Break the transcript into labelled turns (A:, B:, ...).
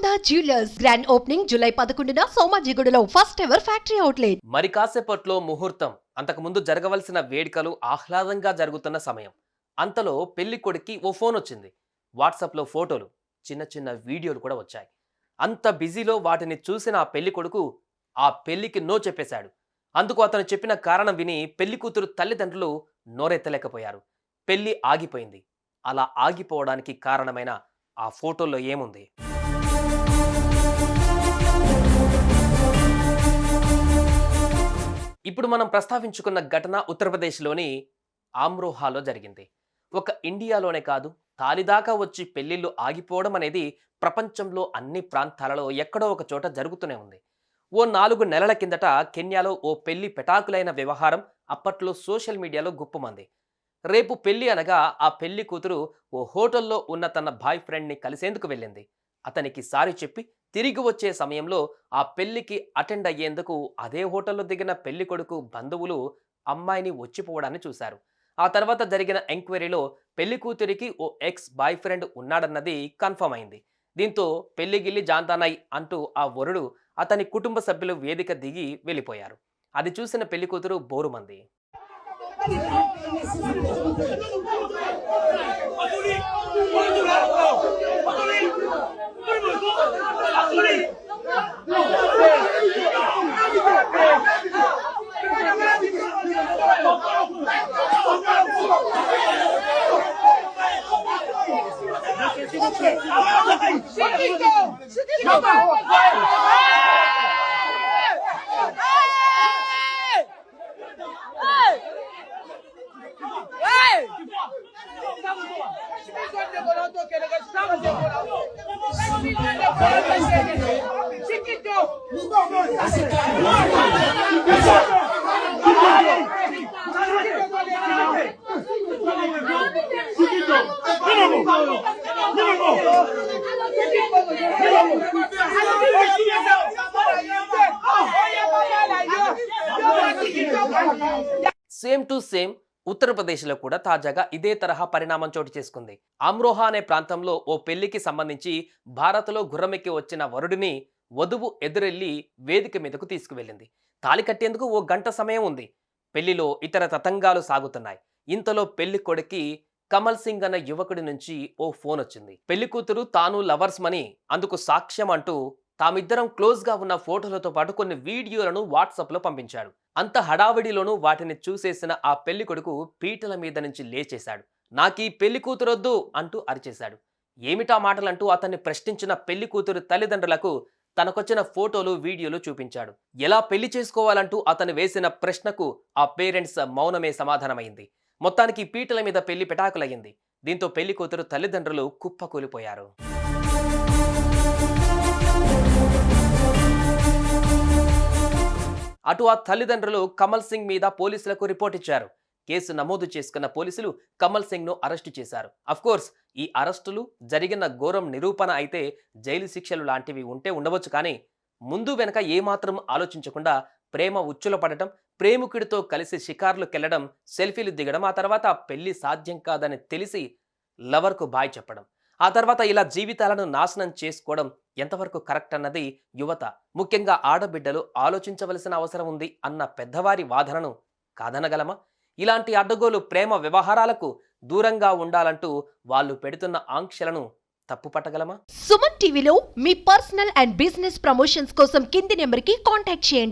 A: Sharada jewellers grand opening July 11న సోమాజిగూడలో first ever factory outlet.
B: మరి కాసేపట్లో ముహూర్తం. అంతకుముందు జరగవలసిన వేడుకలు ఆహ్లాదంగా జరుగుతున్న సమయం. అంతలో పెళ్లి కొడుక్కి ఓ ఫోన్ వచ్చింది. వాట్సాప్లో ఫోటోలు, చిన్న చిన్న వీడియోలు కూడా వచ్చాయి. అంత బిజీలో వాటిని చూసిన ఆ పెళ్లి కొడుకు ఆ పెళ్లికి నో చెప్పేశాడు. అందుకు అతను చెప్పిన కారణం విని పెళ్లి కూతురు తల్లిదండ్రులు నోరెత్తలేకపోయారు. పెళ్లి ఆగిపోయింది. అలా ఆగిపోవడానికి కారణమైన ఆ ఫోటోల్లో ఏముంది? ఇప్పుడు మనం ప్రస్తావించుకున్న ఘటన ఉత్తరప్రదేశ్లోని ఆమ్రోహాలో జరిగింది. ఒక ఇండియాలోనే కాదు, తాలిదాకా వచ్చి పెళ్లిళ్ళు ఆగిపోవడం అనేది ప్రపంచంలో అన్ని ప్రాంతాలలో ఎక్కడో ఒక చోట జరుగుతూనే ఉంది. ఓ 4 నెలల కిందట కెన్యాలో ఓ పెళ్లి పెటాకులైన వ్యవహారం అప్పట్లో సోషల్ మీడియాలో గుప్పుమంది. రేపు పెళ్లి అనగా ఆ పెళ్లి కూతురు ఓ హోటల్లో ఉన్న తన బాయ్ ఫ్రెండ్ని కలిసేందుకు వెళ్ళింది. అతనికి సారీ చెప్పి తిరిగి వచ్చే సమయంలో ఆ పెళ్లికి అటెండ్ అయ్యేందుకు అదే హోటల్లో దిగిన పెళ్లి కొడుకు బంధువులు అమ్మాయిని వచ్చిపోవడాన్ని చూశారు. ఆ తర్వాత జరిగిన ఎంక్వైరీలో పెళ్లి కూతురికి O X boy friend ఉన్నాడన్నది confirm అయింది. దీంతో పెళ్లి గిల్లి జాంతానాయ్ అంటూ ఆ వరుడు అతని కుటుంబ సభ్యులు వేదిక దిగి వెళ్ళిపోయారు. అది చూసిన పెళ్లి కూతురు బోరుమంది. సేమ్ టు సేమ్ ఉత్తరప్రదేశ్లో కూడా తాజాగా ఇదే తరహా పరిణామం చోటు చేసుకుంది. అమ్రోహా అనే ప్రాంతంలో ఓ పెళ్లికి సంబంధించి భారత్లో గుర్రమెక్కి వచ్చిన వరుడిని వధువు ఎదురెళ్లి వేదిక మీదకు తీసుకువెళ్ళింది. తాళి కట్టేందుకు ఓ గంట సమయం ఉంది. పెళ్లిలో ఇతర తతంగాలు సాగుతున్నాయి. ఇంతలో పెళ్లి కొడుకి కమల్ సింగ్ అన్న యువకుడి నుంచి ఓ ఫోన్ వచ్చింది. పెళ్లి కూతురు తాను లవర్స్ మని, అందుకు సాక్ష్యం అంటూ తామిద్దరం క్లోజ్ గా ఉన్న ఫోటోలతో పాటు కొన్ని వీడియోలను వాట్సాప్ లో పంపించాడు. అంత హడావిడిలోనూ వాటిని చూసేసిన ఆ పెళ్లి కొడుకు పీటల మీద నుంచి లేచేశాడు. నాకీ పెళ్లి కూతురొద్దు అంటూ అరిచేశాడు. ఏమిటా మాటలంటూ అతన్ని ప్రశ్నించిన పెళ్లి కూతురు తల్లిదండ్రులకు తనకొచ్చిన ఫోటోలు వీడియోలు చూపించాడు. ఎలా పెళ్లి చేసుకోవాలంటూ అతను వేసిన ప్రశ్నకు ఆ పేరెంట్స్ మౌనమే సమాధానమైంది. మొత్తానికి పీటల మీద పెళ్లి పెటాకులయ్యింది. దీంతో పెళ్లి కూతురు తల్లిదండ్రులు కుప్పకూలిపోయారు. అటు ఆ తల్లిదండ్రులు కమల్ సింగ్ మీద పోలీసులకు రిపోర్ట్ ఇచ్చారు. కేసు నమోదు చేసుకున్న పోలీసులు కమల్ సింగ్ ను అరెస్టు చేశారు. అఫ్కోర్స్ ఈ అరెస్టులు జరిగిన ఘోరం నిరూపణ అయితే జైలు శిక్షలు లాంటివి ఉంటే ఉండవచ్చు, కానీ ముందు వెనక ఏమాత్రం ఆలోచించకుండా ప్రేమ ఉచ్చుల పడటం, ప్రేమికుడితో కలిసి షికార్లుకెళ్లడం, సెల్ఫీలు దిగడం, ఆ తర్వాత పెళ్లి సాధ్యం కాదని తెలిసి లవర్కు బాయ్ చెప్పడం, ఆ తర్వాత ఇలా జీవితాలను నాశనం చేసుకోవడం ఎంతవరకు కరెక్ట్ అన్నది యువత, ముఖ్యంగా ఆడబిడ్డలు ఆలోచించవలసిన అవసరం ఉంది అన్న పెద్దవారి వాదనను కాదనగలమా? ఇలాంటి అడ్డగోలు ప్రేమ వ్యవహారాలకు దూరంగా ఉండాలంటూ వాళ్ళు పెడుతున్న ఆంక్షలను తప్పుపట్టగలమా?
A: సుమన్ టీవీలో మీ పర్సనల్ అండ్ బిజినెస్ ప్రమోషన్స్ కోసం కింది నెంబర్కి కాంటాక్ట్ చేయండి.